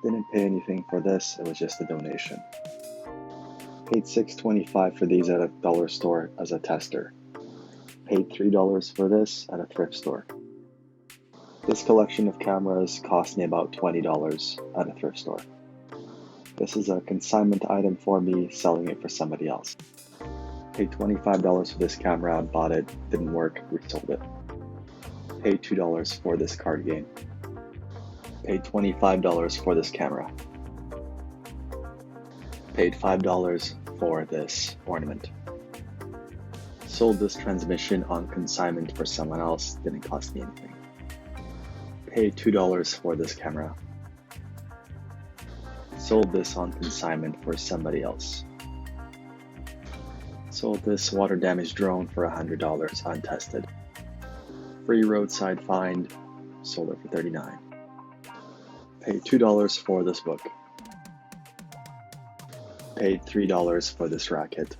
Didn't pay anything for this, it was just a donation. Paid $6.25 for these at a dollar store as a tester. Paid $3 for this at a thrift store. This collection of cameras cost me about $20 at a thrift store. This is a consignment item for me, selling it for somebody else. Paid $25 for this camera, bought it, didn't work, resold it. Paid $2 for this card game. Paid $25 for this camera. Paid $5 for this ornament. Sold this transmission on consignment for someone else, didn't cost me anything. Paid $2 for this camera. Sold this on consignment for somebody else. Sold this water damage drone for $100 untested. Free roadside find, sold it for $39. Paid $2 for this book. Paid $3 for this racket.